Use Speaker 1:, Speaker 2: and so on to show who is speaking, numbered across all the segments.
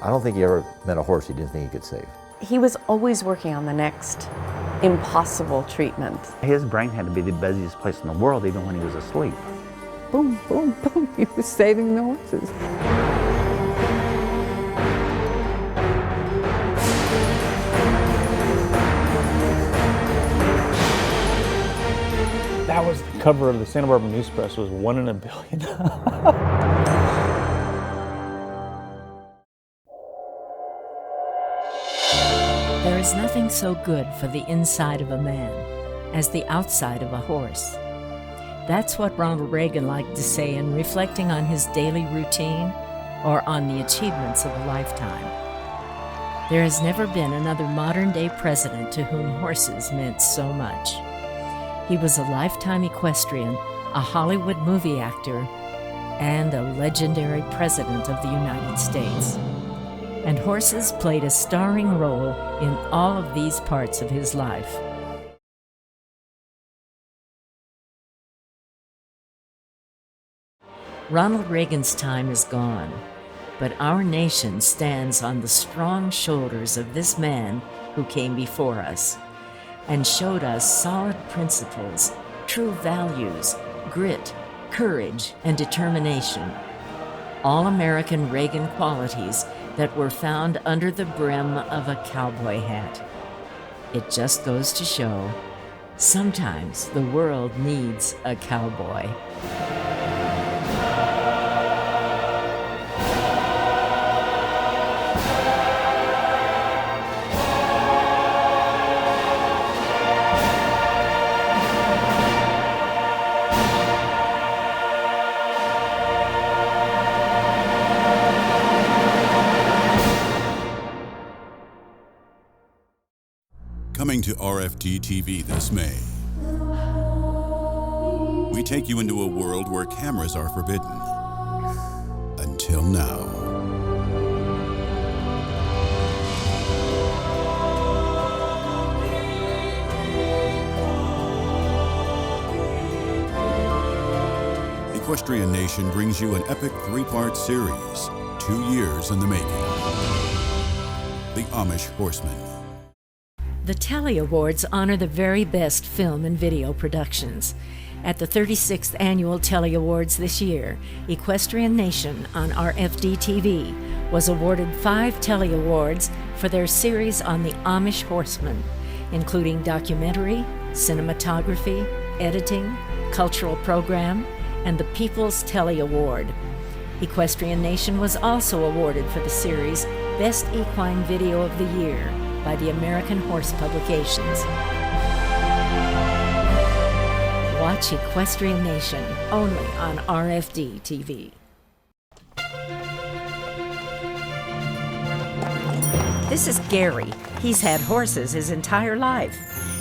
Speaker 1: I don't think he ever met a horse he didn't think he could save.
Speaker 2: He was always working on the next impossible treatment.
Speaker 3: His brain had to be the busiest place in the world, even when he was asleep.
Speaker 4: Boom, boom, boom, he was saving the horses.
Speaker 5: That was the cover of the Santa Barbara News Press, was 1 in a billion.
Speaker 6: There is nothing so good for the inside of a man as the outside of a horse. That's what Ronald Reagan liked to say in reflecting on his daily routine or on the achievements of a lifetime. There has never been another modern-day president to whom horses meant so much. He was a lifetime equestrian, a Hollywood movie actor, and a legendary president of the United States. And horses played a starring role in all of these parts of his life. Ronald Reagan's time is gone, but our nation stands on the strong shoulders of this man who came before us and showed us solid principles, true values, grit, courage, and determination. All American Reagan qualities that were found under the brim of a cowboy hat. It just goes to show, sometimes the world needs a cowboy.
Speaker 7: Coming to RFD TV this May, we take you into a world where cameras are forbidden. Until now. Equestrian Nation brings you an epic 3-part series, 2 years in the making. The Amish Horseman.
Speaker 6: The Telly Awards honor the very best film and video productions. At the 36th Annual Telly Awards this year, Equestrian Nation on RFD TV was awarded 5 Telly Awards for their series on the Amish Horseman, including documentary, cinematography, editing, cultural program, and the People's Telly Award. Equestrian Nation was also awarded for the series Best Equine Video of the Year by the American Horse Publications. Watch Equestrian Nation only on RFD TV. This is Gary. He's had horses his entire life.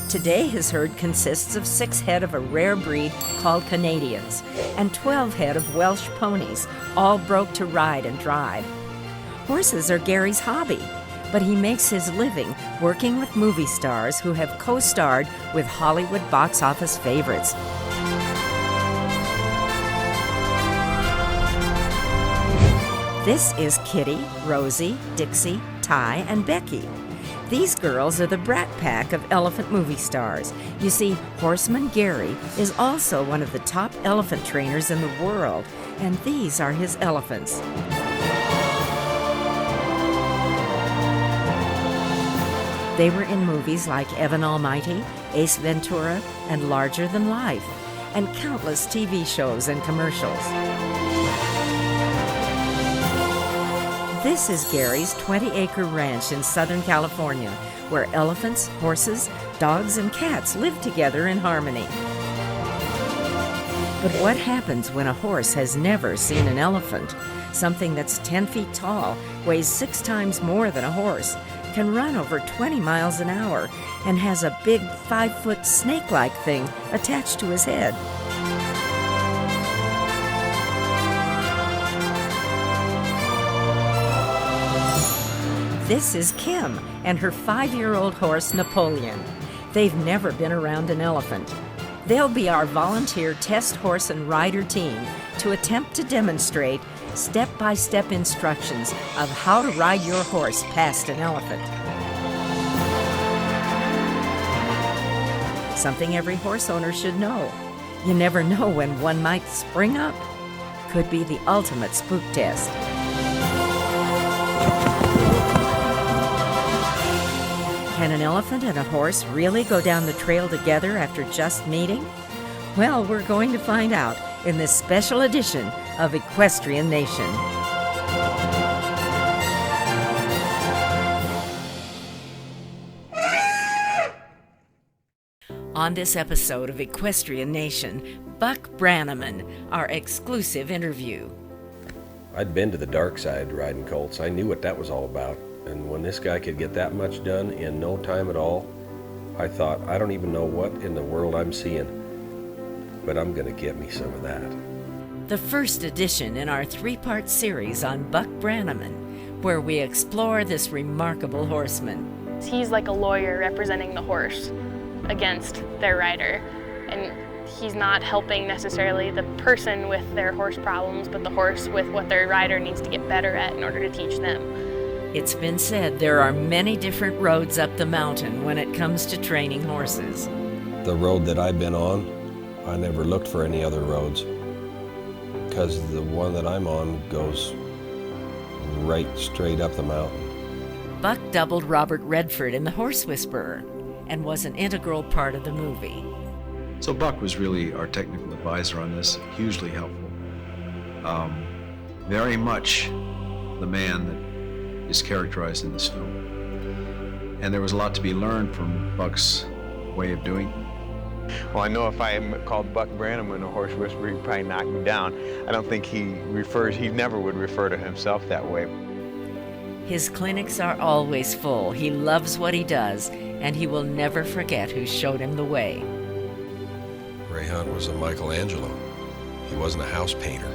Speaker 6: Today his herd consists of 6 head of a rare breed called Canadians and 12 head of Welsh ponies, all broke to ride and drive. Horses are Gary's hobby, but he makes his living working with movie stars who have co-starred with Hollywood box office favorites. This is Kitty, Rosie, Dixie, Ty, and Becky. These girls are the Brat Pack of elephant movie stars. You see, Horseman Gary is also one of the top elephant trainers in the world, and these are his elephants. They were in movies like Evan Almighty, Ace Ventura, and Larger Than Life, and countless TV shows and commercials. This is Gary's 20-acre ranch in Southern California, where elephants, horses, dogs, and cats live together in harmony. But what happens when a horse has never seen an elephant? Something that's 10 feet tall, weighs 6 times more than a horse, can run over 20 miles an hour, and has a big 5-foot snake-like thing attached to his head. This is Kim and her 5-year-old horse, Napoleon. They've never been around an elephant. They'll be our volunteer test horse and rider team to attempt to demonstrate step-by-step instructions of how to ride your horse past an elephant. Something every horse owner should know. You never know when one might spring up. Could be the ultimate spook test. Can an elephant and a horse really go down the trail together after just meeting? Well, we're going to find out in this special edition of Equestrian Nation. On this episode of Equestrian Nation, Buck Brannaman, our exclusive interview.
Speaker 8: I'd been to the dark side riding colts. I knew what that was all about. And when this guy could get that much done in no time at all, I thought, I don't even know what in the world I'm seeing, but I'm going to get me some of that.
Speaker 6: The first edition in our three-part series on Buck Brannaman, where we explore this remarkable horseman.
Speaker 9: He's like a lawyer representing the horse against their rider, and he's not helping necessarily the person with their horse problems, but the horse with what their rider needs to get better at in order to teach them.
Speaker 6: It's been said there are many different roads up the mountain when it comes to training horses.
Speaker 8: The road that I've been on, I never looked for any other roads, because the one that I'm on goes right straight up the mountain.
Speaker 6: Buck doubled Robert Redford in The Horse Whisperer and was an integral part of the movie.
Speaker 10: So Buck was really our technical advisor on this, hugely helpful. Very much the man that is characterized in this film. And there was a lot to be learned from Buck's way of doing it.
Speaker 11: Well, I know if I called Buck Brannaman a horse whisperer, he'd probably knock me down. I don't think he never would refer to himself that way.
Speaker 6: His clinics are always full. He loves what he does, and he will never forget who showed him the way.
Speaker 8: Ray Hunt was a Michelangelo. He wasn't a house painter.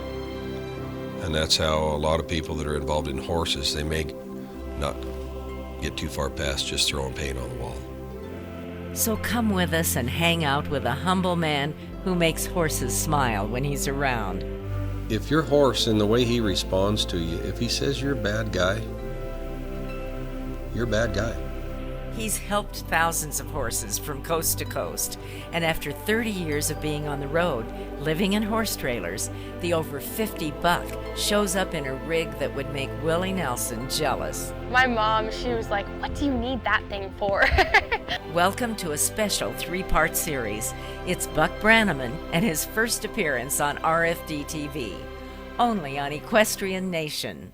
Speaker 8: And that's how a lot of people that are involved in horses, they may not get too far past just throwing paint on the wall.
Speaker 6: So come with us and hang out with a humble man who makes horses smile when he's around.
Speaker 8: If your horse, in the way he responds to you, if he says you're a bad guy, you're a bad guy.
Speaker 6: He's helped thousands of horses from coast to coast, and after 30 years of being on the road, living in horse trailers, the over 50 Buck shows up in a rig that would make Willie Nelson jealous.
Speaker 9: My mom, she was like, "What do you need that thing for?"
Speaker 6: Welcome to a special three-part series. It's Buck Brannaman and his first appearance on RFD TV, only on Equestrian Nation.